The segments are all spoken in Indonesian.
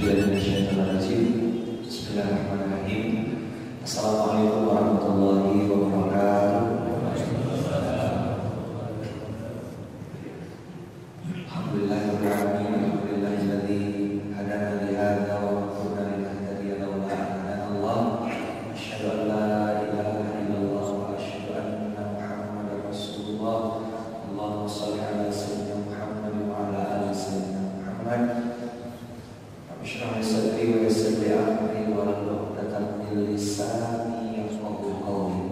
Bismillahirrahmanirrahim. Assalamualaikum warahmatullahi wabarakatuh. Alhamdulillahirabbil alamin. Alhamdulillahilladzi hadana li hadza wa ma kunna linahtadiya laula an hadana Allah. Asyhadu an la ilaha illallah wa asyhadu anna Muhammadar Rasulullah. Allahumma shalli ala sayyidina Muhammad wa ala ali sayyidina Muhammad. Bismillah sadri wa yassir li amri wa hlul 'uqdatam min lisani yafqahu qawli.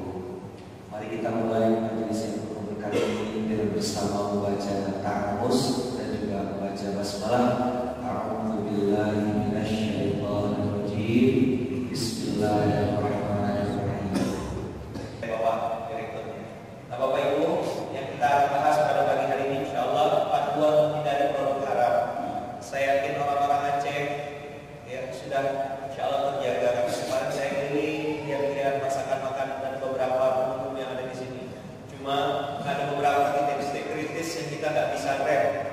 Mari kita mulai majelis yang penuh berkah ini dengan bersama membaca ta'awuz dan juga membaca basmalah. A'udzu billahi minasyaitonir rajim. Bismillahirrahmanirrahim. Bapak direkturnya. Nah, Bapak Ibu, yang kita bahas pada pagi hari ini insyaallah panduan menghindari produk haram. Saya yakin orang-orang Aceh ya sudah insyaallah terjaga. Kemarin saya keliling lihat-lihat masakan makanan dan beberapa pengunjung yang ada di sini. Cuma ada beberapa titik-titik kritis yang kita nggak bisa rem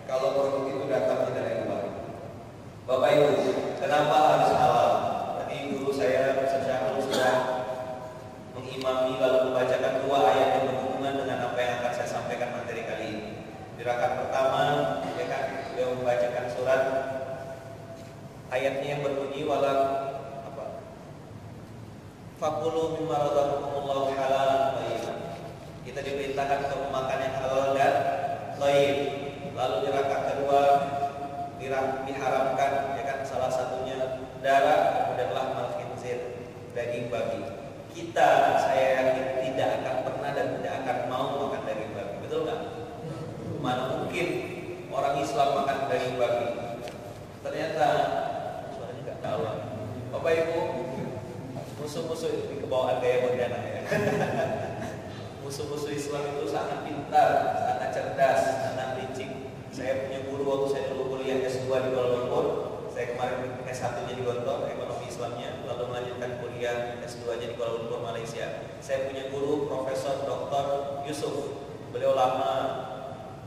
kalau produk itu datang dari luar. Bapak Ibu, kenapa harus halal? Tadi guru saya Ustaz Syahrul sudah mengimami lalu membacakan dua ayat yang berhubungan dengan apa yang akan saya sampaikan materi kali ini. Di rakaat pertama, ya kan, beliau membacakan surat ayatnya yang berbunyi wala apa? Faqulu mimma razaqakumullahu halalan thayyiban. Kita diperintahkan untuk memakan yang halal dan thayyib. Lalu di rakaat kedua diharamkan, ya kan, salah satunya darah, kemudian lahmal khinzir, daging babi. Kita, saya yakin, tidak akan pernah dan tidak akan mau makan daging babi. Betul nggak? Mana mungkin orang Islam makan daging babi? Ternyata suaranya nggak tahu. Bapak Ibu, musuh-musuh di kebawaan gaya moderna ya. Musuh-musuh Islam itu sangat pintar, sangat cerdas, sangat licik. Saya punya guru waktu saya dulu kuliah S2 di Kuala Lumpur. Saya kemarin S1-nya di Gontor, ekonomi Islamnya, lalu melanjutkan kuliah S2-nya di Kuala Lumpur, Malaysia. Saya punya guru Profesor Dr. Yusuf. Beliau lama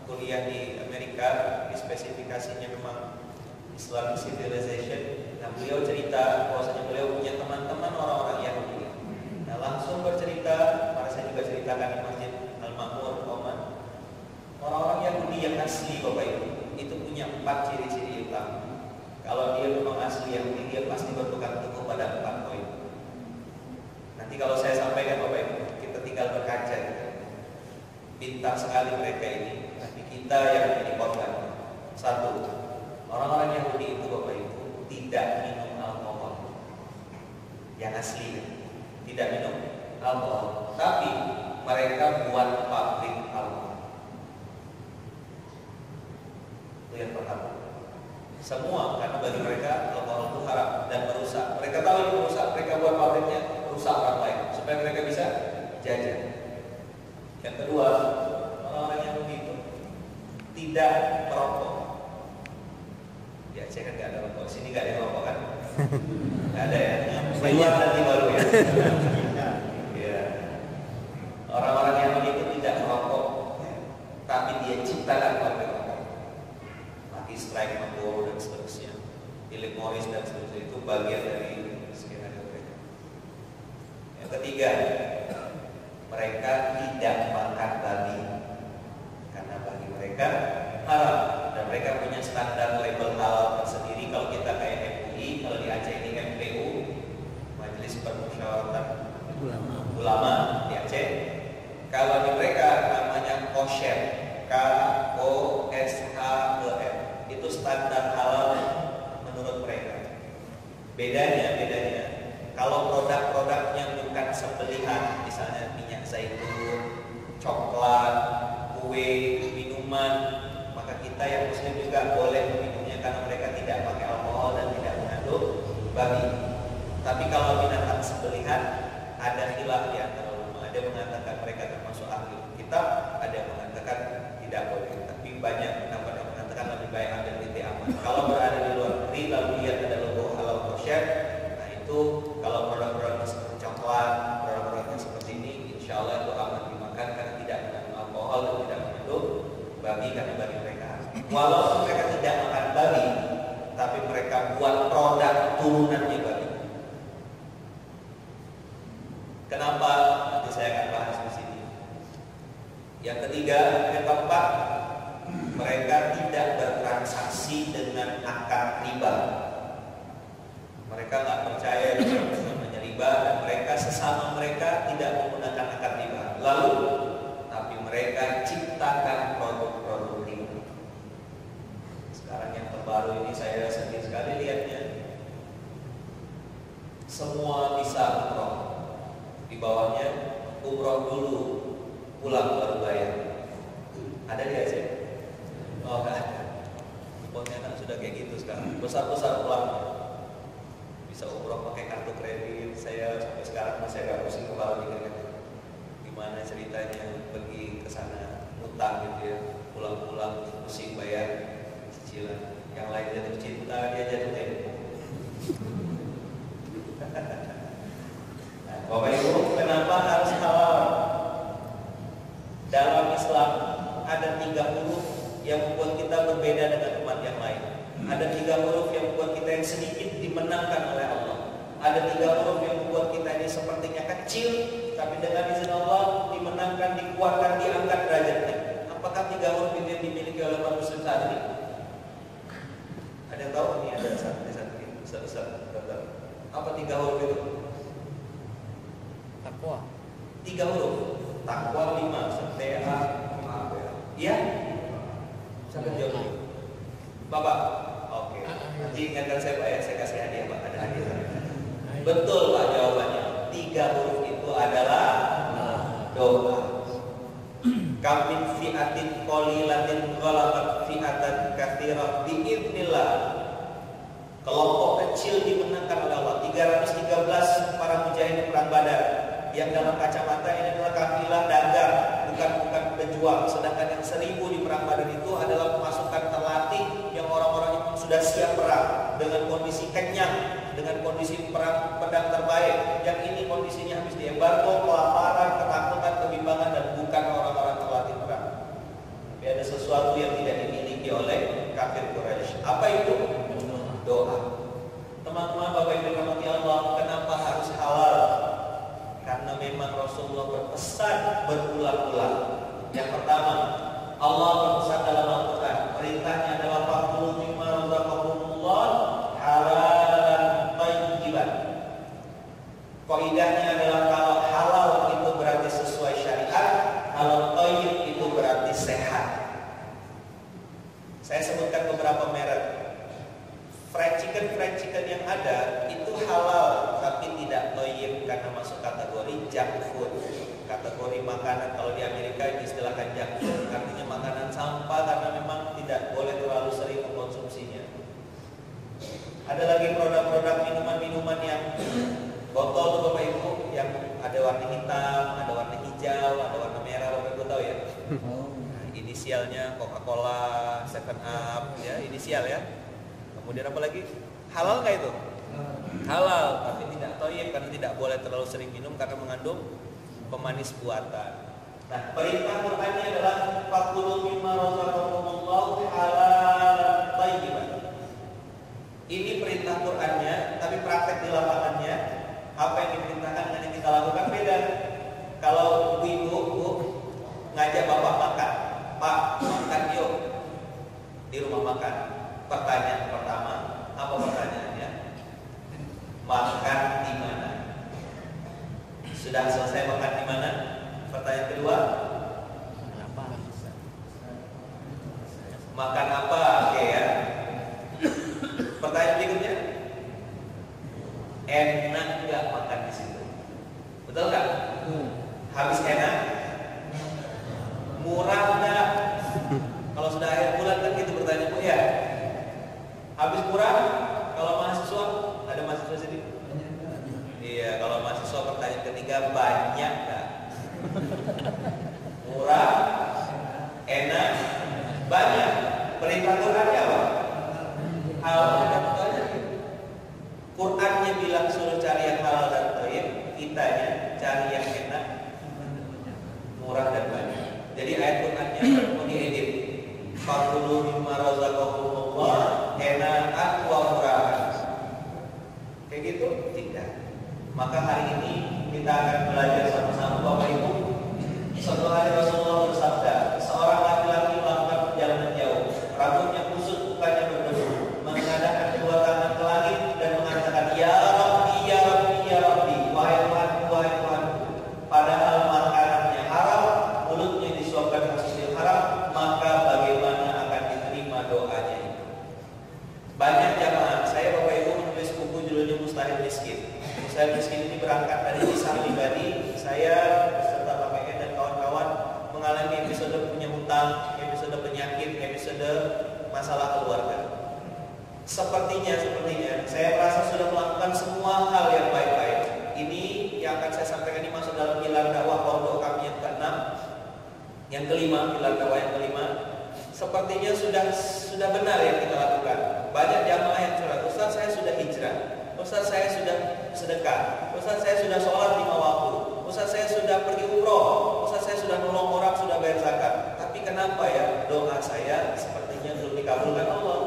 kuliah di Amerika, di spesifikasinya memang Islamic Civilization. Nah, beliau cerita bahwasanya beliau punya teman-teman orang-orang Yahudi. Nah, langsung bercerita, mari saya juga ceritakan di Masjid Al-Ma'mur, Oman. Orang-orang Yahudi yang asli, Bapak Ibu, itu punya 4 ciri-ciri utama. Kalau dia memang asli Yahudi, dia pasti berpegang teguh pada 4 poin. Nanti kalau saya sampaikan, Bapak Ibu, kita tinggal berkaca. Pintar sekali mereka ini, tapi kita yang menjadi korban. 1, orang-orang Yahudi itu, Bapak Ibu, tidak minum alkohol. Yang asli, tidak minum alkohol. Tapi mereka buat pabrik alkohol. Itu yang pertama. Semua, karena bagi mereka alkohol itu haram dan merusak. Mereka tahu itu merusak, mereka buat pabriknya merusak orang lain supaya mereka bisa jajan. Yang kedua, orang-orang Yahudi itu tidak merokok. Ya, saya kan nggak ada rokok. Sini nggak ada yang rokok kan? Nggak ada ya. Banyak nanti baru ya. Ya. Orang-orang Yahudi itu tidak merokok, tapi dia ciptakan pabrik rokok. Mati strike, Marlboro dan seterusnya, Philip Morris dan seterusnya, itu bagian dari skenario mereka. Yang ketiga, mereka tidak makan babi karena bagi mereka haram, dan mereka punya standar label halal tersendiri. Kalau kita kayak MUI, kalau di Aceh ini MPU, Majelis Permusyawaratan Ulama di Aceh. Kalau di mereka namanya kosher, KOSHER, itu standar halal menurut mereka. Bedanya kalau produk-produknya bukan sembelihan, misalnya minyak zaitun, coklat, kue, minuman, maka kita yang Muslim juga boleh meminumnya karena mereka tidak pakai alkohol dan tidak mengandung babi. Tapi kalau binatang sembelihan, ada khilaf di antara ulama. Ada yang mengatakan mereka termasuk ahli kitab, ada yang mengatakan tidak boleh. Tapi banyak pendapat yang mengatakan lebih baik ambil titik aman. Kalau berada di luar negeri lalu lihat ada logo halal kosher, nah itu kalau produk-produknya seperti coklat, produk-produknya seperti ini, insya Allah itu aman dimakan karena tidak mengandung alkohol dan tidak mengandung babi, karena bagi mereka. Walaupun mereka tidak makan babi, tapi tapi mereka buat produk turunannya babi. Kenapa? Nanti saya akan bahas di sini. Yang ketiga, yang keempat, mereka tidak bertransaksi dengan akar riba. Mereka nggak percaya dengan namanya riba, dan mereka sesama mereka tidak menggunakan akar riba. Lalu, tapi mereka ciptakan produk-produk riba. Sekarang yang terbaru ini saya sedih sekali lihatnya. Semua bisa umroh. Di bawahnya umroh dulu, pulang baru bayar. Ada di Aceh? Oh enggak ada. Pontianak sudah kayak gitu sekarang. Besar-besar pulangnya. Bisa umroh pakai kartu kredit. Saya sampai sekarang masih agak pusing kepala mikirnya. Gimana ceritanya pergi ke sana utang gitu ya, pulang-pulang pusing bayar cicilan. Yang lain jatuh cinta, dia jatuh tempo. Nah, Bapak Ibu, kenapa harus halal? Dalam Islam ada 3 huruf yang membuat kita berbeda dengan umat yang lain. Ada 3 huruf yang membuat kita yang sedikit dimenangkan oleh Allah. Ada 3 huruf yang membuat kita ini sepertinya kecil, tapi dengan izin Allah dimenangkan, dikuatkan, diangkat derajatnya. Apakah 3 huruf ini yang dimiliki oleh umat Muslim saat ini? Ada yang tahu? Ini ada satu ini, Ustaz. Apa 3 huruf itu? Takwa. 3 huruf. Takwa 5, setia, iya? Siapa jawab? Bapak? Oke. Nanti ingatkan saya Pak ya, saya kasih hadiah Pak, ada hadiah. Betul Pak jawabannya. 3 huruf itu adalah doa. Kam min fi'atin qalilatin ghalabat fi'atan katsirah biidznillah. Kelompok kecil dimenangkan oleh Allah. 313 para mujahid perang Badar. Yang dalam kacamata ini adalah kafilah dagang, bukan pejuang. Sedangkan yang 1000 di perang Badar itu adalah pasukan terlatih yang orang-orang yang sudah siap perang dengan kondisi kenyang, dengan kondisi perang pedang terbaik. Yang ini kondisinya habis diembargo, kelaparan, ketakutan, kebimbangan, dan bukan orang-orang terlatih perang. Tapi ada sesuatu yang tidak dimiliki oleh kafir Quraisy. Apa itu? Doa. Teman-teman, Bapak Ibu rahmati Allah, kenapa harus halal? Karena memang Rasulullah berpesan berulang-ulang. Yang pertama, Allah berpesan dalam Al-Quran, perintahnya adalah fakulu mimma razaqakumullah halalan thayyiban. Kaidahnya adalah kalau halal itu berarti sesuai syariat, kalau thayyib itu berarti sehat. Saya sebutkan beberapa merek. Fried chicken yang ada itu halal, tapi tidak thayyib karena masuk kategori junk food. Kategori makanan, kalau di Amerika diistilahkan junk food, artinya makanan sampah karena memang tidak boleh terlalu sering mengkonsumsinya. Ada lagi produk-produk minuman-minuman yang botol tuh Bapak Ibu, yang ada warna hitam, ada warna hijau, ada warna merah, Bapak Ibu tahu ya? Nah, inisialnya Coca-Cola, 7up, ya inisial ya. Kemudian apa lagi? Halal nggak itu? Halal, tapi tidak thayyib karena tidak boleh terlalu sering minum karena mengandung pemanis buatan. Nah, perintah Qur'annya adalah fakulu mimma razaqakumullahu halalan thayyiban. Ini perintah Qur'annya, tapi praktek di lapangannya apa yang diperintahkan dan yang kita lakukan beda. Kalau ibu ngajak bapak makan, Pak makan yuk di rumah makan. Pertanyaan pertama, apa pertanyaannya? Makan di mana? Sudah selesai makan di mana? Pertanyaan kedua, makan apa? Oke ya. Pertanyaan berikutnya, enak nggak makan di situ? Betul nggak? Habis enak, murah nggak? Kalau sudah akhir bulan kan gitu pertanyaan Bu ya. Habis murah, kalau mahasiswa, ada mahasiswa sini? Iya, kalau mahasiswa pertanyaan ketiga, banyak nggak? Murah, enak, banyak. Perintah Qur'annya apa? Halal dan thayyib. Qur'annya bilang suruh cari yang halal dan thayyib, kitanya cari yang enak, murah dan banyak. Jadi ayat Qur'annya mau diedit. Fakulu mimma razaqakumullah ena'an wa Maka hari ini kita akan belajar sama-sama Bapak Ibu. Suatu hari Rasulullah bersabda, seorang laki-laki melakukan perjalanan jauh, rambutnya kusut, mukanya berdebu, menengadahkan kedua tangan ke langit dan mengatakan, Ya Rabbi, Ya Rabbi, Ya Rabbi, wahai Tuhanku, wahai Tuhanku. Padahal makanannya haram, mulutnya disuapkan hasil haram, maka bagaimana akan diterima doanya itu? Banyak jamaah, saya Bapak Ibu menulis buku judulnya Mustahil Miskin. Mustahil Miskin ini berangkat dari kisah pribadi saya beserta Bapak E dan kawan-kawan mengalami episode punya hutang, episode penyakit, episode masalah keluarga. Sepertinya saya merasa sudah melakukan semua hal yang baik-baik. Ini yang akan saya sampaikan ini masuk dalam pilar dakwah pondok kami yang ke-6. Yang kelima, pilar dakwah yang kelima. Sepertinya sudah benar yang kita lakukan. Banyak jamaah yang curhat, Ustaz saya sudah hijrah, Ustaz saya sudah sedekah, Ustaz saya sudah sholat 5 waktu, Ustaz saya sudah pergi umroh, Ustaz saya sudah nolong orang, sudah bayar zakat. Tapi kenapa ya doa saya sepertinya belum dikabulkan Allah?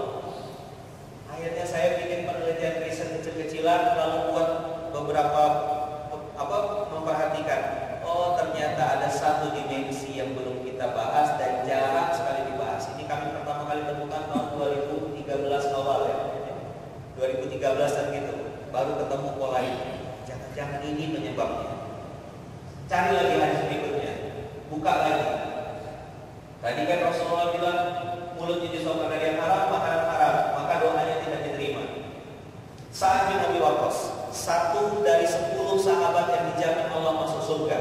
Akhirnya saya bikin penelitian riset kecil-kecilan, lalu buat beberapa memperhatikan. Oh ternyata ada satu dimensi yang belum kita bahas dan jarang sekali dibahas. Ini kami pertama kali temukan tahun 2013 awal ya, 2013 gitu, baru ketemu pola ini. Jangan-jangan ini penyebabnya. Cari lagi hadis berikutnya, buka lagi. Tadi kan Rasulullah bilang mulutnya disuapkan dari yang haram, makanan haram, maka doanya tidak diterima. Sa'ad bin Abi Waqqas, satu dari 10 sahabat yang dijamin Allah masuk surga.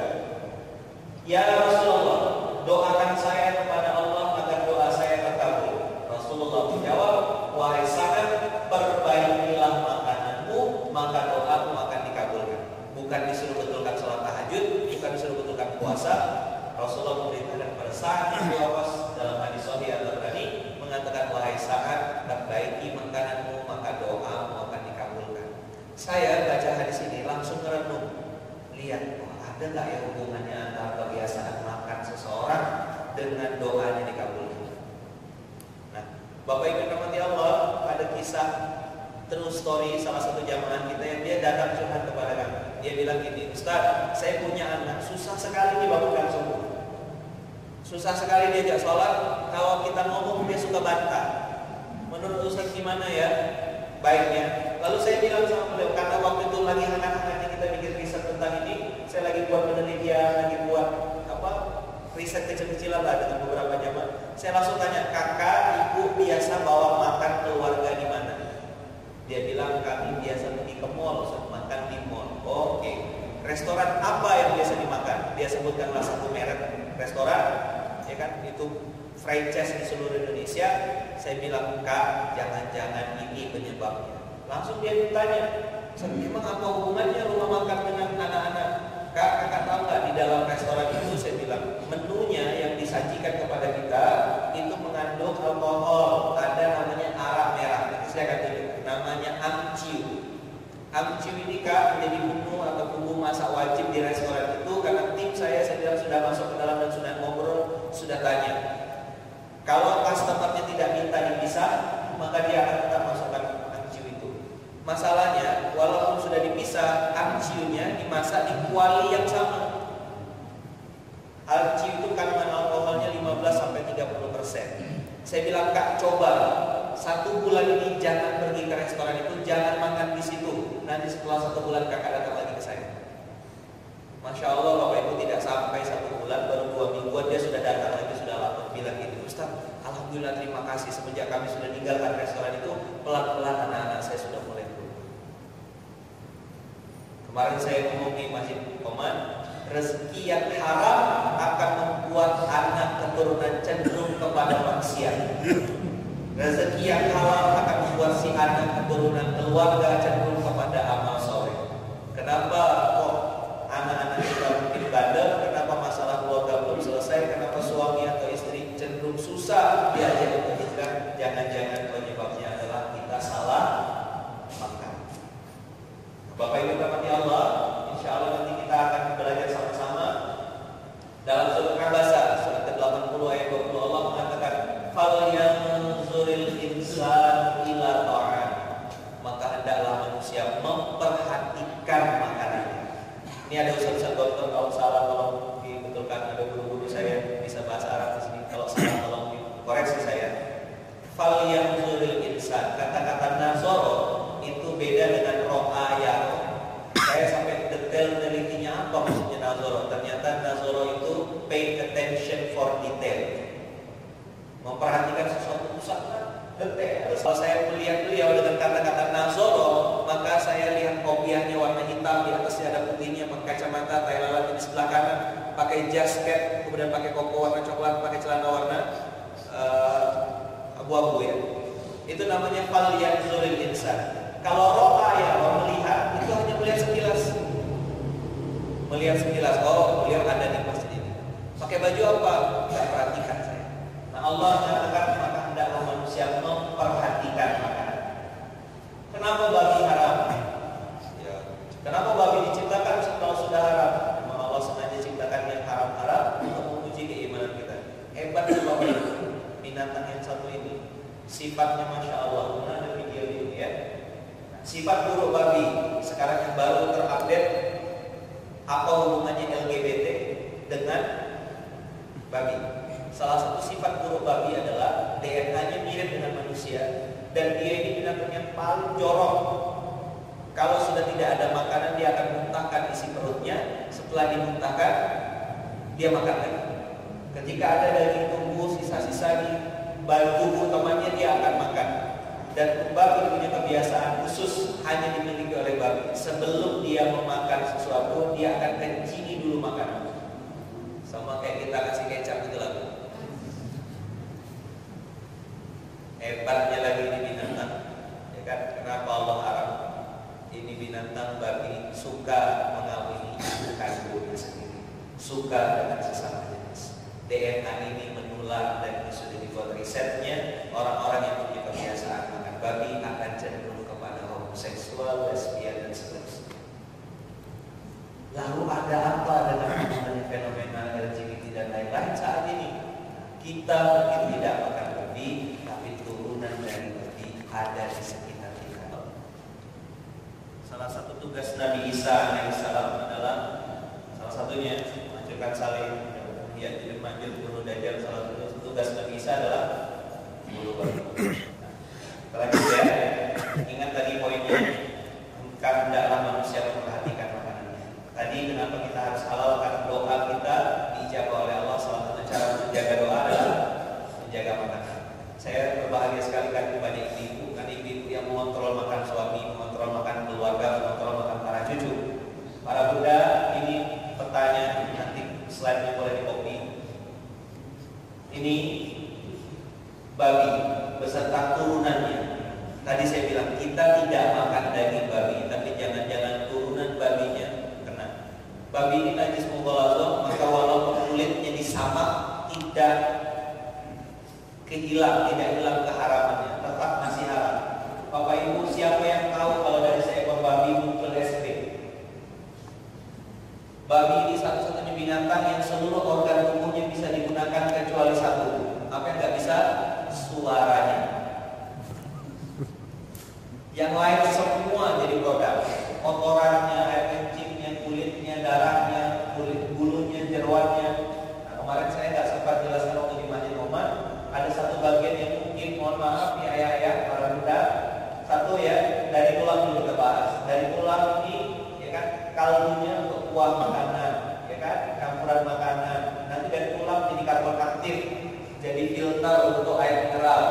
Ya Rasulullah, doakan saya kepada Allah agar doa saya terkabul. Rasulullah menjawab, wahai Sa'ad, perbaikilah makananmu, maka doamu akan dikabulkan. Bukan disuruh betulkan sholat tahajud, bukan disuruh betulkan puasa. Rasulullah memberitakan kepada Sa'ad bin Abi Waqqas dalam hadis sahih Al-Bukhari mengatakan, wahai Sa'ad, perbaiki makananmu, maka doamu akan dikabulkan. Saya baca hadis ini langsung merenung, lihat ada nggak ya hubungannya antara kebiasaan makan seseorang dengan doanya dikabulkan. Nah, Bapak Ibu rahmati Allah, ada kisah true story salah satu jamaah kita yang dia datang curhat kepada kami. Dia bilang gini, Ustaz, saya punya anak, susah sekali dibangunkan subuh, susah sekali diajak sholat. Kalau kita ngomong dia suka bantah. Menurut Ustaz gimana ya baiknya? Lalu saya bilang sama beliau, karena waktu itu lagi hangat-hangatnya kita bikin riset tentang ini, saya lagi buat penelitian, lagi buat riset kecil-kecilan lah dengan beberapa jamaah. Saya langsung tanya, kakak, ibu biasa bawa makan keluarga di mana? Dia bilang, kami biasa pergi ke mall, makan di mall. Oke. Restoran apa yang biasa dimakan? Dia sebutkanlah satu merek restoran, ya kan? Itu franchise di seluruh Indonesia. Saya bilang, Kak, jangan-jangan ini penyebabnya. Langsung dia bertanya, memang apa hubungannya rumah makan dengan anak-anak? Kak, kakak tahu nggak di dalam restoran itu, saya bilang, menunya yang disajikan kepada kita itu mengandung alkohol, ada namanya arak merah. Nanti saya akan tunjukkan, namanya amciu. Amciu ini Kak menjadi bumbu atau bumbu masak wajib di restoran itu, karena tim saya bilang sudah masuk ke dalam dan sudah ngobrol, sudah tanya. Kalau customernya tidak minta dipisah, maka dia akan tetap masukkan amciu itu. Masalahnya, walaupun sudah dipisah, amciunya dimasak di kuali yang sama. Amciu itu kandungan alkoholnya 15-30%. Saya bilang, Kak, coba 1 bulan ini jangan pergi ke restoran itu, jangan makan di situ. Nanti setelah 1 bulan kakak datang lagi ke saya. Masya Allah, Bapak Ibu, tidak sampai 1 bulan, baru 2 mingguan dia sudah datang lagi, sudah lapor, bilang gitu, Ustaz, alhamdulillah terima kasih, semenjak kami sudah meninggalkan restoran itu, pelan-pelan anak-anak saya sudah mulai berubah. Kemarin saya ngomong di Masjid Koman, rezeki yang haram akan membuat anak keturunan cenderung kepada maksiat. Rezeki yang halal akan membuat si anak keturunan keluarga cenderung kepada amal soleh. Kenapa kok anak-anak kita mungkin bandel? Kenapa masalah keluarga belum selesai? Kenapa suami atau istri cenderung susah diajak untuk hijrah? Jangan-jangan penyebabnya adalah kita salah makan. Bapak Ibu rahmati Allah, insya Allah nanti kita akan belajar sama-sama dalam surat Al-Abasa, surat ke-80 ayat 20. Allah mengatakan, "Falyanzuril insanu ila ta'am." Maka hendaklah manusia memperhatikan makanan. Ini ada ustaz-ustaz dokter, kalau salah tolong dibetulkan. Ada guru-guru saya bisa bahasa Arab di sini. Kalau salah tolong dikoreksi saya. Fal yanzuril insan. Kata-kata nazoro itu beda dengan ro'a yaro. Saya sampai detail telitinya apa maksudnya nazoro. Ternyata nazoro itu pay attention for detail. Memperhatikan sesuatu sangat detail. Kalau saya melihat beliau dengan kata-kata nazoro, maka saya lihat kopiahnya warna hitam, di atasnya ada putihnya, pakai kacamata, tai lalat di sebelah kanan, pakai jasket, kemudian pakai koko warna coklat, pakai celana warna abu-abu ya. Itu namanya fal yanzuril insan. Kalau ro'a ya melihat, itu hanya melihat sekilas. Melihat sekilas, oh beliau ada di masjid ini. Pakai baju apa? Tidak perhatikan saya. Nah Allah mengatakan maka hendaklah manusia memperhatikan makanan. Kenapa babi haram? Ya. Kenapa babi diciptakan kalau sudah haram? Memang Allah sengaja ciptakan yang haram-haram untuk menguji keimanan kita. Hebatnya babi, binatang yang satu ini, sifatnya masya Allah. Mana ada video ini ya? Sifat buruk babi sekarang yang baru terupdate. Apa hubungannya LGBT dengan babi? Salah satu sifat buruk babi adalah DNA-nya mirip dengan manusia, dan dia ini binatang yang paling jorok. Kalau sudah tidak ada makanan, dia akan muntahkan isi perutnya. Setelah dimuntahkan, dia makan lagi. Ketika ada daging tumbuh sisa-sisa di tubuh temannya, dia akan makan. Dan babi punya kebiasaan khusus hanya dimiliki oleh babi. Sebelum dia memakan sesuatu, dia akan kencing dulu makanan. Sama kayak kita kasih kecap gitu lah. Hebatnya lagi ini binatang, ya kan? Kenapa Allah haram? Ini binatang babi suka mengawini kandungnya sendiri, suka dengan sesama jenis. DNA ini menular dan ini sudah dibuat risetnya. Orang-orang yang punya kebiasaan makan babi akan cenderung kepada homoseksual, lesbian dan seterusnya. Lalu ada apa dengan fenomena LGBT dan lain-lain saat ini? Kita mungkin tidak makan babi, tapi turunan dari babi ada di sekitar kita. Salah satu tugas Nabi Isa alaihissalam adalah salah satunya mengajarkan saling ya, jadi manjur bunuh dajjal. Salah satu tugas Nabi Isa adalah bunuh babi. Selanjutnya, ingat tadi poinnya, hendaklah manusia memperhatikan makanannya. Tadi kenapa kita harus halal? Karena doa kita dijawab oleh Allah. Salah satu cara menjaga doa adalah menjaga makanan. Saya berbahagia sekali kan banyak ibu-ibu, kan ibu-ibu yang mengontrol makan suami, mengontrol makan keluarga, mengontrol makan para cucu. Para Buddha, ini petanya nanti slide-nya boleh di-copy. Ini babi beserta turunannya. Tadi saya bilang kita tidak makan daging babi, tapi jangan-jangan turunan babinya kena. Babi ini najis mughaladzah, maka walaupun kulitnya disamak tidak hilang keharamannya, tetap masih haram. Bapak Ibu, siapa yang tahu kalau dari seekor babi muncul es krim? Babi ini satu-satunya binatang yang seluruh organ tubuhnya bisa digunakan kecuali satu. Apa yang nggak bisa? Suaranya. Yang lain semua jadi produk. Kotorannya, air kencingnya, kulitnya, darahnya, kulit bulunya, jeroannya. Nah, kemarin saya nggak sempat jelaskan waktu di Masjid Oman. Ada satu bagian yang mungkin, mohon maaf ya ayah-ayah, para Buddha. Satu ya, dari tulang dulu kita bahas. Dari tulang ini, ya kan, kaldunya untuk kuah makanan, ya kan, campuran makanan. Nanti dari tulang jadi karbon aktif, jadi filter untuk air mineral.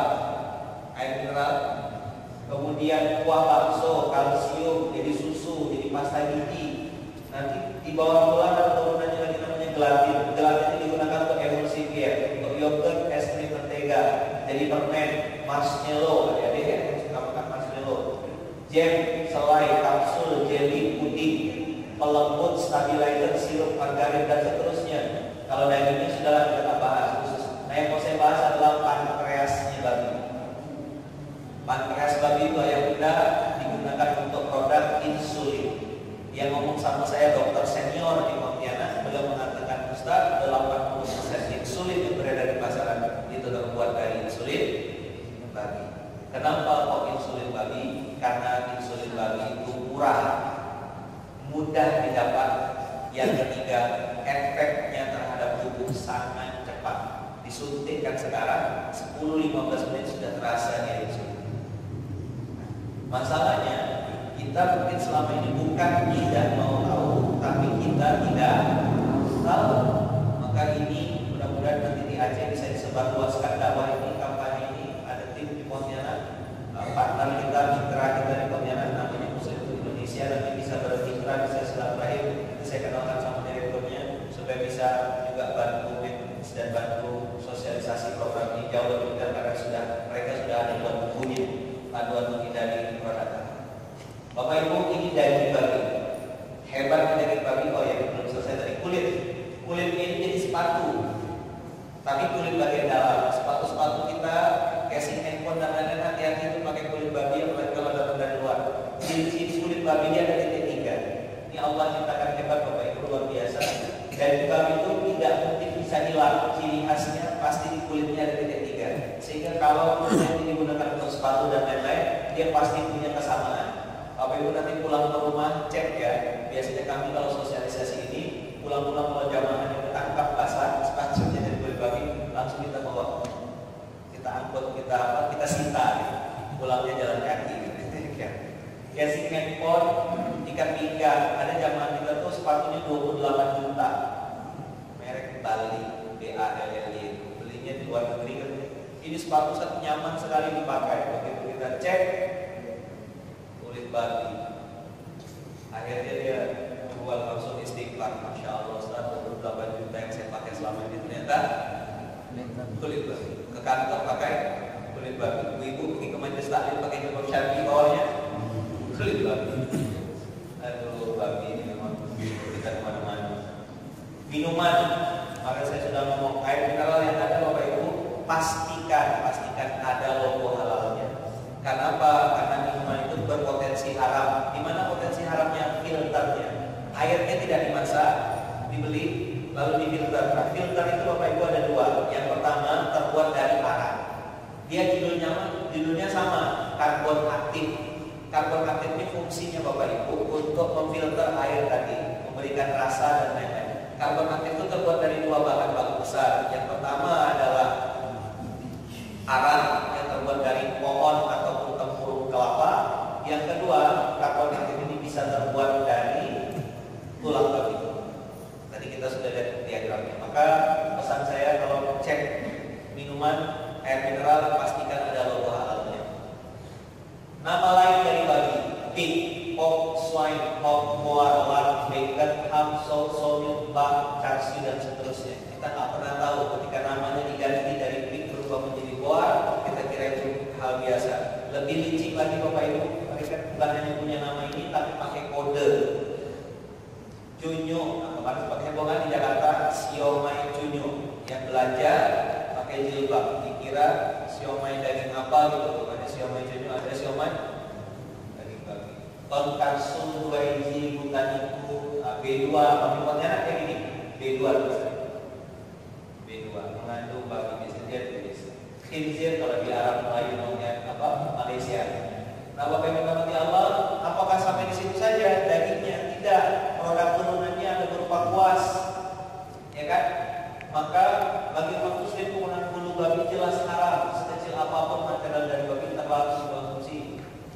Kemudian kuah bakso, kalsium, jadi susu, jadi pasta gigi. Nanti di bawah tulang ada turunannya lagi namanya gelatin. Gelatin ini digunakan untuk emulsifier, untuk yogurt, es krim, mentega, jadi permen, marshmallow, ada yang suka makan marshmallow, jam, selai, kapsul, jelly, puding, pelembut, stabilizer, sirup, margarin dan seterusnya. Kalau dagingnya sudah kita bahas khusus. Nah yang mau saya bahas adalah pankreasnya babi. Pankreas babi itu ayam muda digunakan untuk produk insulin. Yang ngomong sama saya dokter senior di Pontianak, beliau mengatakan Ustaz, 80% insulin yang beredar di pasaran itu terbuat dari insulin babi. Kenapa kok insulin babi? Karena insulin babi itu murah, mudah didapat, Yang ketiga, efeknya terhadap tubuh sangat cepat. Disuntikkan sekarang 10-15 menit sudah terasa dia disuntik. Masalahnya kita mungkin selama ini bukan tidak mau tahu, tapi kita tidak tahu. Maka ini mudah-mudahan nanti di Aceh bisa disebarluaskan dakwah ini, kampanye ini. Ada tim di Pontianak, partner kita, mitra kita di Pontianak namanya Muslim Indonesia, nanti bisa bermitra, bisa silaturahim. Saya kenalkan sama direkturnya supaya bisa juga bantu dan bantu sosialisasi program ini jauh lebih mudah karena mereka sudah ada buat bukunya, panduan menghindari produk. Bapak Ibu, ini daging babi. Hebatnya daging babi, oh ya belum selesai tadi, kulit. Kulitnya ini jadi sepatu, tapi kulit bagian dalam. Sepatu-sepatu kita, casing handphone dan lain-lain, hati-hati itu pakai kulit babi, apalagi kalau datang dari luar. Di kulit babi ini ada titik 3. Ini Allah ciptakan hebat Bapak Ibu, luar biasa. Daging babi itu tidak mungkin bisa hilang. Ciri khasnya pasti di kulitnya ada titik 3. Sehingga kalau kulitnya ini digunakan untuk sepatu dan lain-lain, dia pasti punya kesamaan. Bapak Ibu nanti pulang ke rumah cek ya. Biasanya kami kalau sosialisasi ini pulang-pulang kalau jamaahnya ketangkap basah sepatunya dari kulit babi, langsung kita bawa, kita angkut, kita sita, pulangnya jalan kaki. Casing handphone, ikan pinggang, ada jamaah kita tuh sepatunya 28 juta, merek Bali, BALLY, belinya di luar negeri kan. Ini sepatu nyaman sekali dipakai. Begitu kita cek kulit babi, akhirnya dia jual langsung istighfar. Masya Allah, 28 juta yang saya pakai selama ini ternyata kulit babi. Ke kantor pakai kulit babi, ibu pergi ke majelis taklim pakai jilbab syar'i bawahnya kulit babi. Aduh, babi ini memang kita kemana-mana. Minuman, maka saya sudah ngomong air mineral yang ada Bapak Ibu, pastikan ada logo halalnya. Karena apa? Karena minuman itu berpotensi haram. Di mana potensi haramnya? Filternya. Airnya tidak dimasak, dibeli, lalu difilter. Nah, filter itu Bapak Ibu ada 2. Yang pertama terbuat dari arang. Dia judulnya sama, karbon aktif. Karbon aktif ini fungsinya Bapak Ibu untuk memfilter air tadi, memberikan rasa dan lain-lain. Karbon aktif itu terbuat dari 2 bahan baku besar. Yang pertama adalah arang yang terbuat dari pohon ataupun tempurung kelapa. Yang kedua, karbon aktif ini bisa terbuat dari tulang babi. Tadi kita sudah lihat diagramnya. Maka pesan saya kalau cek minuman air mineral pastikan ada logo halalnya. Nama lain dari babi: pig, pork, swine, hog, boar, lamb, bacon, ham, sow, sawit, bak, karsi dan seterusnya. Kita nggak pernah tahu ketika namanya diganti dari pig berubah menjadi boar, kita kira itu hal biasa. Lebih licik lagi Bapak Ibu, mereka bukan hanya punya nama ini tapi pakai kode. Cunyo, kemarin pakai hebohan di Jakarta, siomay cunyo. Yang belajar pakai jilbab, dikira siomay daging apa gitu, bukan siomay cunyo, ada siomay daging babi. Tonkatsu 2 inci butaniku, B2, pemimpinnya kayak gini, B2 B2 mengandung babi biasanya tulis. Khinzir kalau di Arab Melayu namanya Malaysia. Nah, Bapak Ibu rahmati Allah, apakah sampai di situ saja dagingnya? Tidak, produk turunannya ada berupa kuas, ya kan? Maka bagi umat muslim penggunaan bulu babi jelas haram. Sekecil apapun material dari babi terlalu dikonsumsi.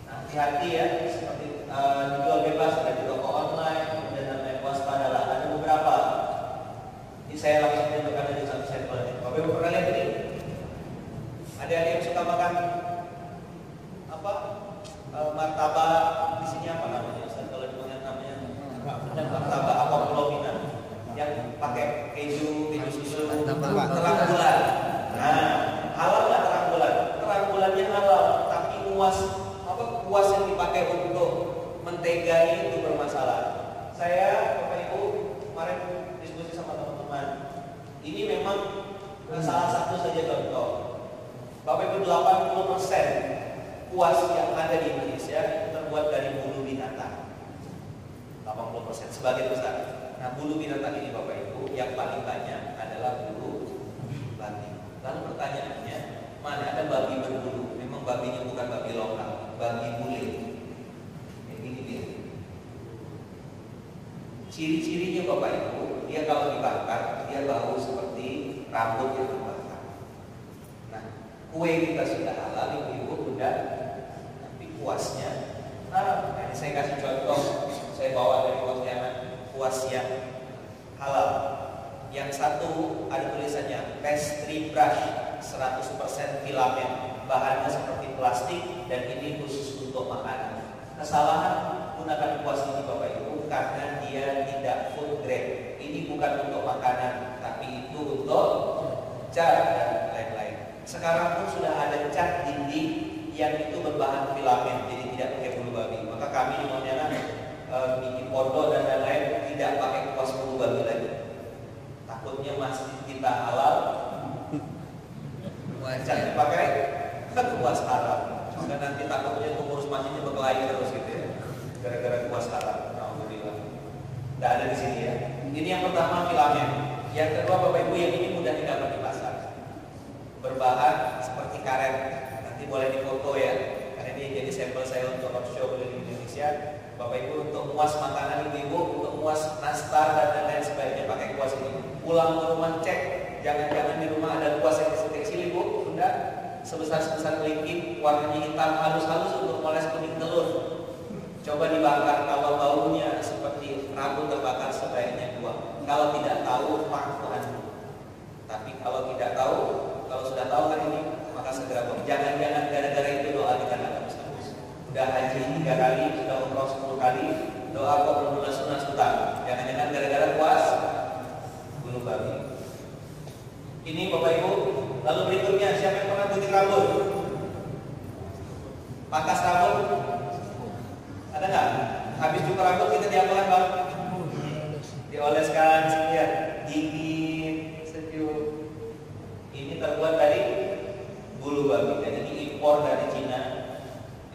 Nah, hati-hati ya, seperti dijual bebas ada di toko online dan lain-lain, waspadalah. Ada beberapa. Ini saya langsung tunjukkan dari satu sampel. Bapak Ibu pernah lihat ini? Ada yang suka makan martabak, di sini apa namanya Ustaz? Kalau di mana namanya? Martabak aquafina yang pakai keju susu terang bulan. Nah, halal nggak terang bulan? Terang bulannya halal, tapi kuas yang dipakai untuk menteganya itu bermasalah. Saya Bapak Ibu kemarin diskusi sama teman-teman. Ini memang salah satu saja contoh. Bapak Ibu 80% kuas yang ada di Indonesia itu terbuat dari bulu binatang. 80% sebagian besar. Nah, bulu binatang ini Bapak Ibu yang paling banyak adalah bulu babi. Lalu pertanyaannya, mana ada babi berbulu? Memang babinya bukan babi lokal, babi bule. Kayak gini dia. Ciri-cirinya Bapak Ibu, dia kalau dibakar dia bau seperti rambut yang dibakar. Nah, kue kita sudah halal, Ibu udah, tapi kuasnya haram. Nah, ini saya kasih contoh, saya bawa dari Pontianak kuas yang halal. Yang satu ada tulisannya pastry brush 100% filamen, bahannya seperti plastik dan ini khusus untuk makanan. Kesalahan gunakan kuas ini Bapak Ibu karena dia tidak food grade. Ini bukan untuk makanan, tapi itu untuk cat dan lain-lain. Sekarang pun sudah ada cat dinding yang itu berbahan filamen, jadi tidak pakai bulu babi. Maka kami di Pontianak bikin pondok dan lain-lain tidak pakai kuas bulu babi lagi. Takutnya masjid kita halal, cat dipakai kuas haram. Maka nanti takutnya pengurus masjidnya berkelahi terus gitu ya, gara-gara kuas haram. Alhamdulillah. Tidak ada di sini ya. Ini yang pertama filamen. Yang kedua Bapak Ibu, yang ini mudah didapat di pasar. Berbahan seperti karet. Nanti boleh difoto ya. Karena ini jadi sampel saya untuk roadshow di Indonesia. Bapak Ibu untuk muas makanan Ibu, untuk muas nastar dan lain-lain sebaiknya pakai kuas ini. Pulang ke rumah cek, jangan-jangan di rumah ada kuas yang kecil-kecil Ibu, sudah sebesar-sebesar kelingking, warnanya hitam halus-halus untuk moles kuning telur. Coba dibakar, kalau baunya seperti rambut terbakar sebaiknya buang. Kalau tidak tahu, Tuhan. Tapi kalau tidak tahu, kalau sudah tahu kan ini, maka segera buang. Jangan-jangan gara-gara itu doa kita tidak bisa. Sudah haji 3 kali, sudah umroh 10 kali, doa kok belum lunas utang. Jangan-jangan gara-gara puas bulu babi. Ini Bapak Ibu. Lalu berikutnya, siapa yang pernah gunting rambut? Pangkas rambut? Ada nggak? Habis cukur rambut kita diapakan Bang? Dioleskan sekian, dingin, sejuk. Ini terbuat dari bulu babi dan ini impor dari Cina.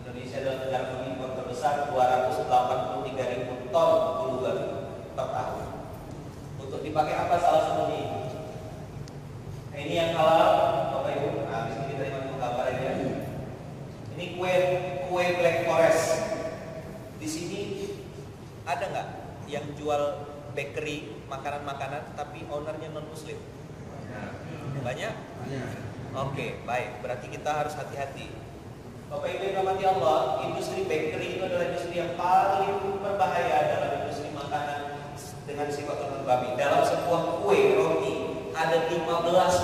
Indonesia adalah negara pengimpor terbesar, 283.000 ton bulu babi per tahun. Untuk dipakai apa salah satunya? Nah, ini yang halal Bapak Ibu. Nah, habis ini kita mau gambar aja. Ini kue Black Forest. Di sini ada nggak yang jual bakery makanan-makanan tapi ownernya non Muslim? Banyak? Oke, baik. Berarti kita harus hati-hati. Bapak Ibu yang dirahmati Allah, industri bakery itu adalah industri yang paling berbahaya dalam industri makanan dengan sifat non babi. Dalam sebuah kue roti ada 15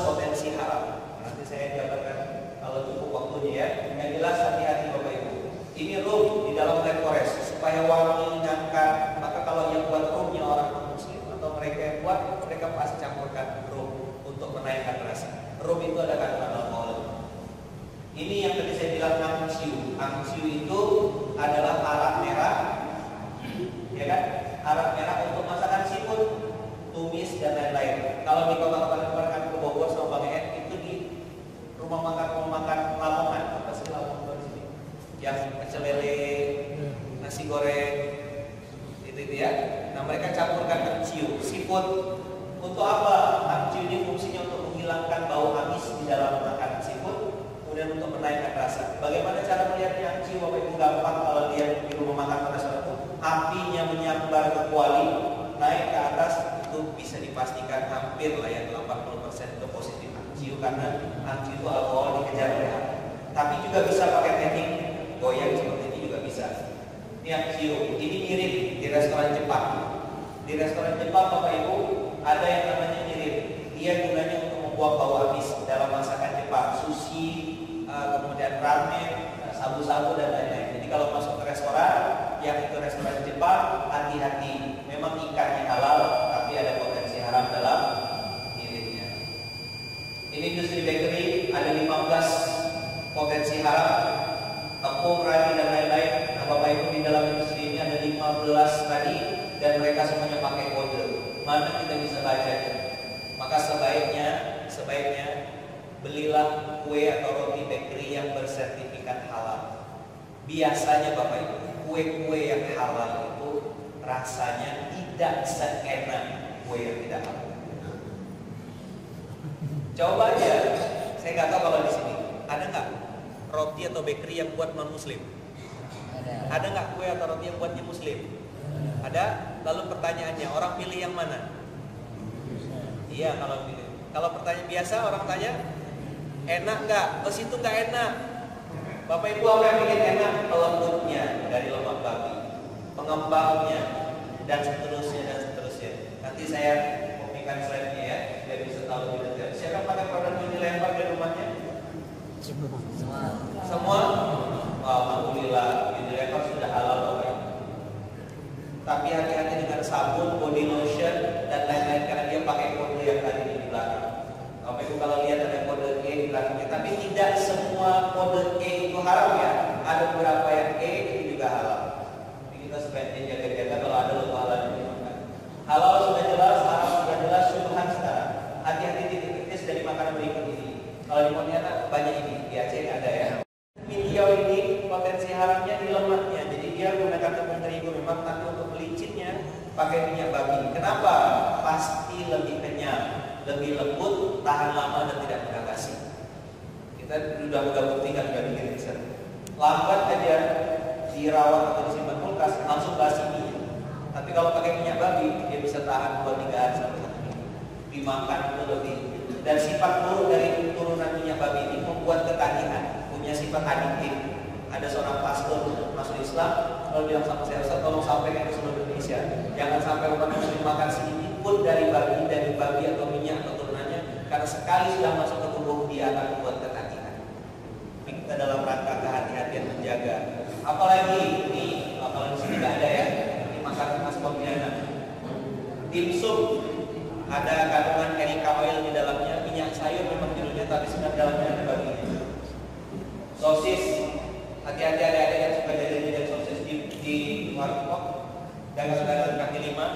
potensi haram. Nanti saya jabarkan kalau cukup waktunya ya. Yang jelas hati-hati Bapak Ibu. Ini rum di dalam Black Forest supaya wangi nangka. Maka kalau yang buat rumnya orang Muslim atau mereka yang buat, mereka pasti campurkan rum untuk menaikkan rasa. Rum itu ada kandungan alkohol. Ini yang tadi saya bilang angciu. Angciu itu adalah arak merah, ya kan? Arak merah untuk masakan seafood, tumis dan lain-lain. Kalau di kota-kota kan ke Bogor sama Bang Ed itu di rumah makan Lamongan, apa sih Lamongan di sini? Yang pecel lele, nasi goreng, itu ya. Nah mereka campurkan angciu, seafood. Untuk apa? Angciu ini fungsinya untuk menghilangkan bau amis di dalam makanan seafood, kemudian untuk menaikkan rasa. Bagaimana cara melihatnya angciu? Bapak Ibu gampang kalau dia di rumah makan pada saat itu. Apinya menyambar ke kuali, naik ke atas, itu bisa dipastikan hampir lah ya 80% itu positif angciu karena angciu itu alkohol dikejar oleh api. Tapi juga bisa pakai teknik goyang seperti ini juga bisa. Ini angciu, ini mirip di restoran Jepang. Di restoran Jepang Bapak Ibu ada yang namanya mirip. Dia gunanya untuk membuang bau amis dalam masakan Jepang, sushi, kemudian ramen, sabu-sabu dan lain-lain. Jadi kalau masuk ke restoran yang itu restoran Jepang, hati-hati. Memang ikannya halal, tapi ada potensi haram dalam miripnya. Ini industri bakery ada 15 potensi haram, tepung, ragi dan lain-lain. Nah Bapak Ibu di dalam industri ini ada 15 tadi dan mereka semuanya pakai kode. Mana kita bisa baca? Maka sebaiknya belilah kue atau roti bakery yang bersertifikat halal. Biasanya Bapak Ibu, kue-kue yang halal itu rasanya tidak seenak kue yang tidak halal. Coba aja, saya nggak tahu kalau di sini ada nggak roti atau bakery yang buat non Muslim? Ada nggak kue atau roti yang buatnya Muslim? Ada? Lalu pertanyaannya, orang pilih yang mana? Iya, kalau pilih. Kalau pertanyaan biasa orang tanya, enak nggak? Ke situ nggak enak. Bapak Ibu apa yang bikin enak? Lembutnya dari lemak babi, pengembangnya, dan seterusnya dan seterusnya. Nanti saya kopikan slide-nya ya, biar bisa tahu lebih detail. Siapa pakai produk Unilever di rumahnya? Semua? Alhamdulillah, Unilever sudah halal Bapak Ibu. Tapi hati-hati dengan sabun, body lotion, dan lain-lain karena dia pakai kode yang tadi di belakang. Bapak Ibu kalau lihat ada kode E di belakangnya, tapi tidak semua kode E itu haram ya. Ada beberapa yang E itu juga halal. Jadi kita sebaiknya jaga-jaga kalau ada logo halal yang dimakan. Halal sudah jelas, haram sudah jelas, syubhat sekarang. Hati-hati titik-titik dari makanan berikut ini. Kalau di Pontianak banyak ini, di Aceh ada ya. Video ini potensi haramnya di lemaknya, jadi dia menggunakan tepung terigu memang, tapi untuk melicinnya pakai minyak babi. Kenapa? Pasti lebih kenyal, lebih lembut, tahan lama dan tidak mudah basi. Kita sudah buktikan sudah bikin riset. Lambat aja dirawat atau disimpan kulkas langsung basi minyak. Tapi kalau pakai minyak babi dia bisa tahan 2-3 hari sampai 1 minggu. Dimakan itu lebih. Dan sifat buruk dari turunan minyak babi ini membuat ketagihan, punya sifat adiktif. Ada seorang pastor masuk Islam lalu bilang sama saya, Ustaz tolong sampaikan ke seluruh Indonesia, jangan sampai umat muslim makan sedikit pun dari babi atau minyak atau turunannya, karena sekali sudah masuk ke tubuh dia akan membuat ketagihan. Ini kita dalam rangka kehati-hatian menjaga. Apalagi ini, apalagi di sini nggak ada ya, ini makanan khas Pontianak. Dimsum ada kandungan erica oil di dalamnya, minyak sayur memang judulnya, tapi sebenarnya dalamnya ada babinya. Sosis, hati-hati ada yang suka jajan sosis di warkop, dagang-dagang kaki lima.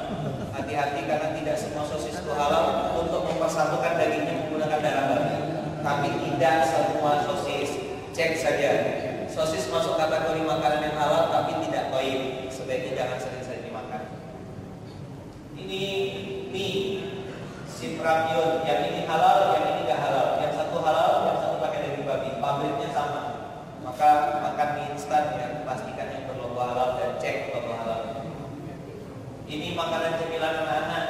Hati-hati karena tidak semua sosis itu halal untuk mempersatukan dagingnya menggunakan darah babi. Tapi tidak semua sosis, cek saja. Sosis masuk kategori makanan yang halal tapi tidak toib, sebaiknya jangan sering-sering dimakan. Ini mie Siprapion, yang ini halal, yang ini tidak halal. Yang satu halal, yang satu pakai daging babi, pabriknya sama. Maka makan mie instan ya, pastikan yang berlogo halal dan cek logo halal. Ini makanan cemilan anak-anak.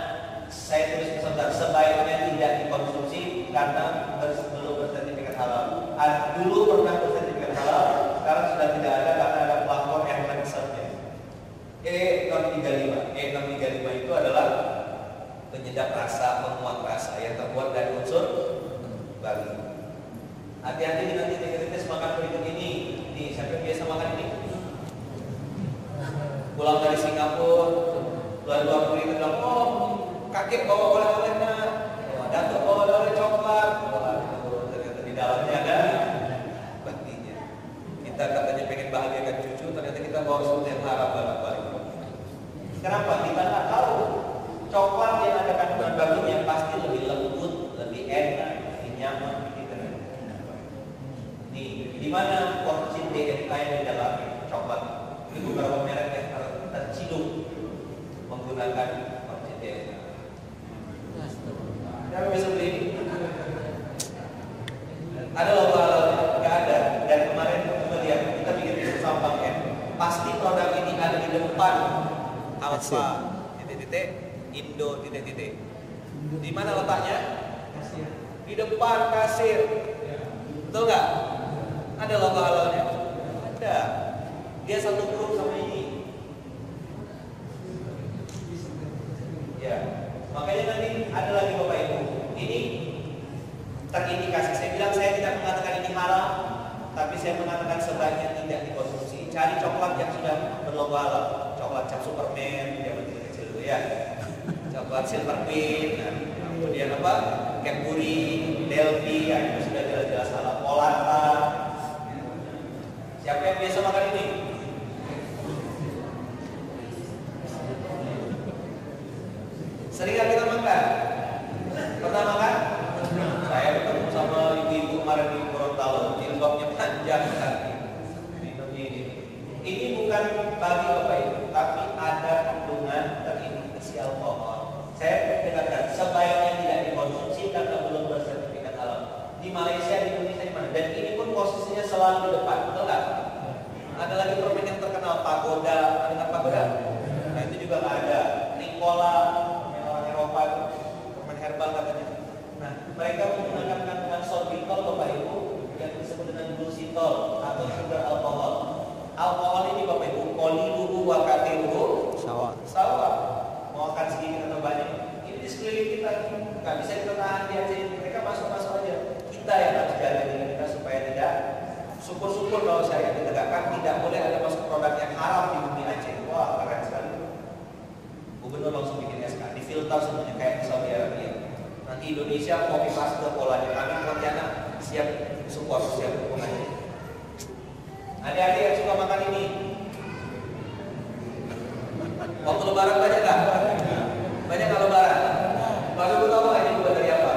Saya tulis sebentar, sebaiknya tidak dikonsumsi karena belum bersertifikat halal. Dulu pernah bersertifikat halal, sekarang sudah tidak ada karena ada pelapor enhancernya. E635. E635 itu adalah penyedap rasa, penguat rasa yang terbuat dari unsur babi. Hati-hati dengan titik-titik makan berikut ini. Nih, siapa yang biasa makan ini? Pulang dari Singapura, luar negeri bilang, oh kakek bawa oleh-olehnya, datuk bawa oleh coklat. Wah, ternyata di dalamnya ada babinya. Kita katanya pengen bahagiakan cucu, ternyata kita bawa sesuatu yang haram balik-balik. Kenapa? Kita nggak tahu. Coklat yang ada kandungan babinya pasti lebih lembut, lebih enak, lebih nyaman. Nih, di mana porcin DNA yang di dalam coklat? Ini beberapa merek yang terciduk menggunakan porcin DNA. Siapa bisa beli? Ada logo halalnya? Nggak ada. Dan kemarin kita lihat, kita bikin riset sampang ya. Pasti produk ini ada di depan Alfa titik-titik Indo titik-titik. Di mana letaknya? Di depan kasir. Betul nggak? Ada logo halalnya? Ada. Dia satu grup sama ini. Ya. Makanya nanti ada lagi Bapak Ibu. Ini terindikasi. Saya bilang saya tidak mengatakan ini haram, tapi saya mengatakan sebaiknya tidak dikonsumsi. Cari coklat yang sudah berlogo halal. Coklat cap Superman, dia kecil dulu ya. Coklat Silverpin, kemudian apa? Cadbury, Delphi, ya itu sudah jelas-jelas halal. Polata. Siapa yang biasa makan ini? Sering gak kita makan? Pernah makan? Saya ketemu sama ibu-ibu kemarin di Gorontalo, jilbabnya panjang sekali. Ini bukan bagi Bapak Ibu, tapi ada kandungan terindikasi alkohol. Saya katakan sebaiknya tidak dikonsumsi karena belum bersertifikat halal. Di Malaysia, di Indonesia, di mana? Dan ini pun posisinya selalu di depan, betul nggak? Ada lagi permen yang terkenal Pagoda, dengan Pagoda? Nah itu juga nggak ada. cola, permen orang Eropa itu, permen herbal katanya. Nah, mereka menggunakan kandungan sorbitol Bapak Ibu yang disebut dengan glucitol atau sugar alkohol. Alkohol ini Bapak Ibu poliluhu wa katiruhu sawa. Mau akan sedikit atau banyak, ini di sekeliling kita nggak bisa kita tahan di Aceh. Mereka masuk aja. Kita yang harus jaga diri kita supaya tidak. Syukur-syukur kalau saya ditegakkan tidak boleh ada masuk produk yang haram di bumi Aceh. Wah, keren sekali. Gubernur langsung bikin SK, difilter semuanya kayak di Saudi Arabia. Nanti Indonesia copy paste polanya. Kami Pontianak siap support, siap dukung aja. Adik-adik yang suka makan ini, waktu lebaran banyak nggak? Banyak nggak lebaran? Baru tahu nggak ini dibuat dari apa?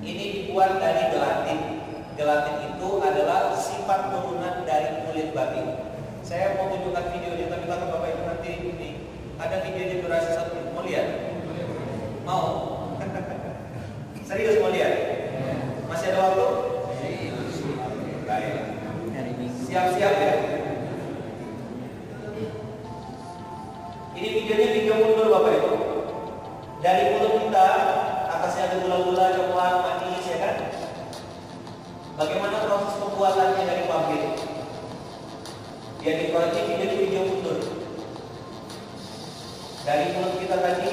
Ini dibuat dari gelatin. Gelatin itu adalah sifat turunan dari kulit babi. Saya mau tunjukkan videonya, tapi kalau Bapak Ibu nanti ini ada videonya durasi 1 menit. Mau lihat? Mau? Serius mau lihat? Masih ada waktu? Baik. Siap-siap ya. Ini videonya video mundur Bapak Ibu. Dari mulut kita, atasnya ada gula-gula, coklat, manis ya kan? Bagaimana proses pembuatannya dari pabrik? Dia diproduksi video mundur. Dari mulut kita tadi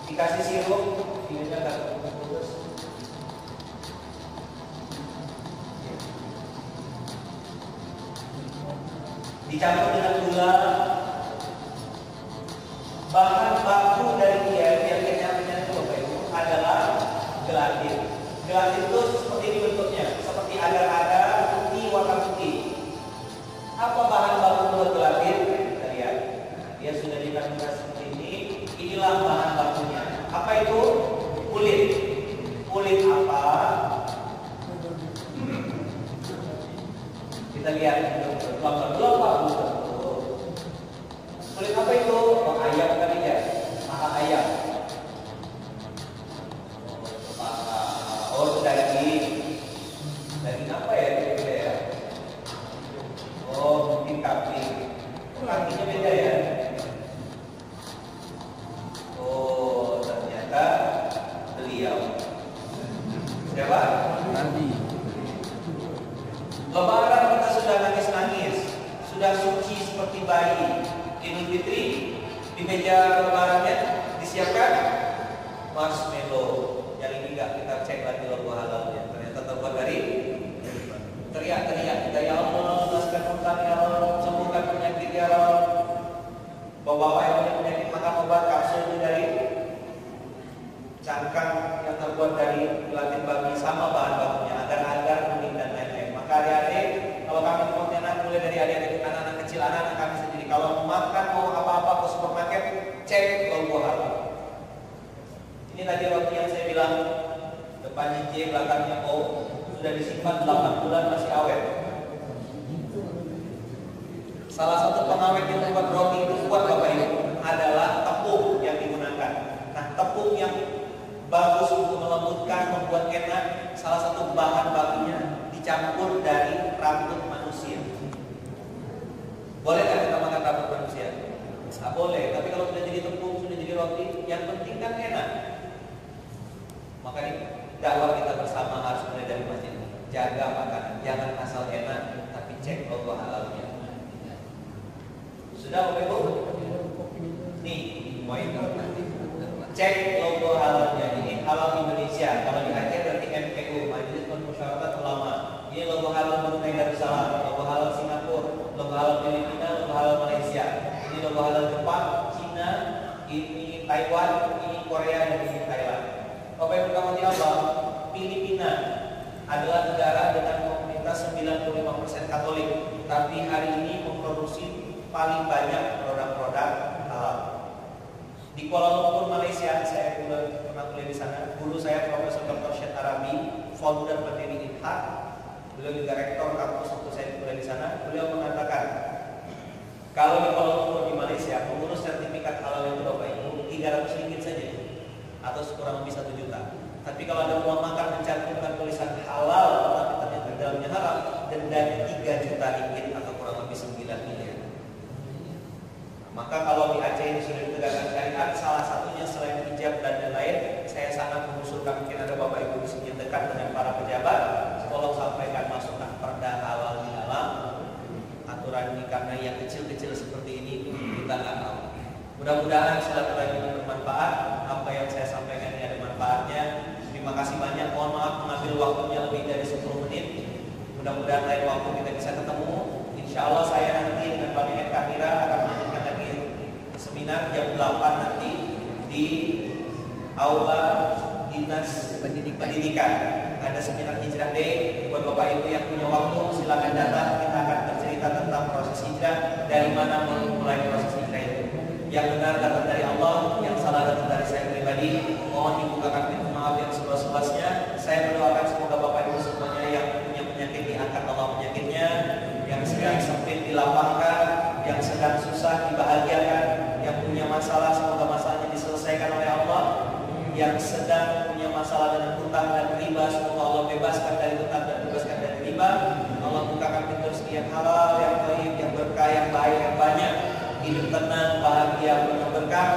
dikasih sirup, videonya nggak putus. Dicampur dengan gula. Bahan baku dari dia yang kenyang-kenyang itu Bapak Ibu adalah gelatin. Gelatin itu seperti ini bentuknya, seperti agar-agar putih warna putih. Apa bahan baku buat gelatin? Kita lihat. Dia sudah dikasih seperti ini. Inilah bahan bakunya. Apa itu? Kulit. Kulit apa? Kita lihat. Kulit apa itu? Oh, ayam kali ya. Paha ayam. Oh, daging. Daging apa ya? Ya? Oh, mungkin kambing. Kakinya beda ya. Oh, ternyata beliau. Siapa? Nanti. Lebaran kita sudah nangis-nangis, sudah suci seperti bayi. Idul Fitri di meja lebarannya disiapkan marshmallow. Yang ini enggak, kita cek lagi logo halalnya. Ternyata terbuat dari teriak-teriak kita, ya Allah, lepaskan utang ya Allah, sembuhkan penyakit ya Allah. Bawa yang punya penyakit makan obat kapsul itu dari cangkang yang terbuat dari gelatin babi, sama bahan bakunya, agar-agar, kuning dan lain-lain. Maka adik-adik, kalau kami di Pontianak mulai dari adik-adik anak-anak kecil, anak-anak kami sendiri, kalau mau makan mau apa-apa ke supermarket, cek logo halal. Ini tadi roti yang saya bilang, depannya J, belakangnya O, sudah disimpan 8 bulan masih awet. Salah satu pengawet yang membuat roti itu kuat Bapak Ibu adalah tepung yang digunakan. Nah, tepung yang bagus untuk melembutkan, membuat enak, salah satu bahan bakunya dicampur dari rambut manusia. Boleh nggak kita makan rambut manusia? Nggak boleh, tapi kalau sudah jadi tepung, sudah jadi roti, yang penting kan enak. Makanya dakwah kita bersama harus mulai dari masjid. Jaga makanan, jangan asal enak, tapi cek logo halalnya. Sudah Bapak Ibu? Nih, poin cek logo halalnya. Ini halal Indonesia. Kalau di Aceh berarti MPU, Majelis Permusyawaratan Ulama. Ini logo halal Brunei Darussalam, logo halal Singapura, logo halal Filipina, logo halal Malaysia. Ini logo halal Jepang, Cina, ini Taiwan, ini Korea, dan ini Thailand. Bapak Ibu rahmati Allah, Filipina adalah negara dengan komunitas 95% Katolik, tapi hari ini memproduksi paling banyak produk-produk halal. Di Kuala Lumpur, Malaysia, saya pernah kuliah di sana. Guru saya Profesor Dr. Syed Arabi, founder pendiri INHAT. Beliau juga rektor kampus waktu saya kuliah di sana. Beliau mengatakan, kalau di Kuala Lumpur di Malaysia mengurus sertifikat halal itu Bapak Ibu 300 ringgit saja, atau kurang lebih 1 juta. Tapi kalau ada rumah makan mencantumkan tulisan halal tapi ternyata dalamnya haram, dendanya 3 juta ringgit atau kurang lebih 9 miliar. Maka kalau di kaca ini sudah ditegakkan syariat, salah satunya selain hijab dan lain-lain, saya sangat mengusulkan mungkin ada Bapak Ibu di sini dekat dengan para pejabat, tolong sampaikan masukan perda halal di dalam aturan ini, karena yang kecil-kecil seperti ini kita nggak tahu. Mudah-mudahan silaturahmi ini bermanfaat. Apa yang saya sampaikan ini ada manfaatnya. Terima kasih banyak. Mohon maaf mengambil waktunya lebih dari 10 menit. Mudah-mudahan lain waktu kita bisa ketemu. Insya Allah saya nanti dengan Pak Menket Kamira akan melanjutkan lagi seminar jam 8 nanti di Aula Dinas Pendidikan. Ada seminar Hijrah Day. Buat Bapak Ibu yang punya waktu silakan datang. Kita akan bercerita tentang proses hijrah, dari mana mulai proses hijrah itu. Yang benar datang dari Allah, yang salah datang dari saya pribadi. Mohon dibukakan pintu maaf yang seluas-luasnya. Saya berdoakan semoga Bapak Ibu semuanya yang punya penyakit diangkat Allah penyakitnya, yang sedang sempit dilapangkan, yang sedang susah dibahagiakan, yang punya masalah semoga masalahnya diselesaikan oleh Allah, yang sedang punya masalah dengan hutang dan riba semoga Allah bebaskan dari hutang dan bebaskan dari riba. Allah bukakan pintu rezeki yang halal, yang baik, yang berkah, yang baik, yang banyak. Hidup tenang, bahagia, penuh berkah.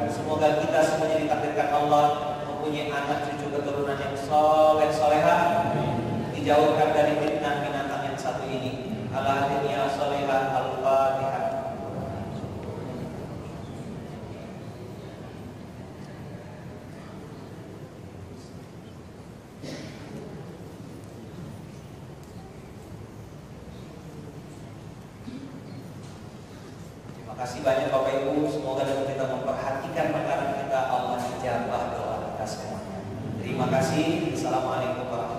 Semoga kita semuanya ditakdirkan Allah mempunyai anak cucu keturunan yang soleh solehah, dijauhkan dari fitnah binatang yang satu ini. Ala dunia solehah. Al-Fatihah. Terima kasih banyak Bapak Ibu. Semoga dengan kita memperhatikan makanan kita, Allah ijabah doa kita semuanya. Terima kasih. Assalamualaikum warahmatullahi wabarakatuh.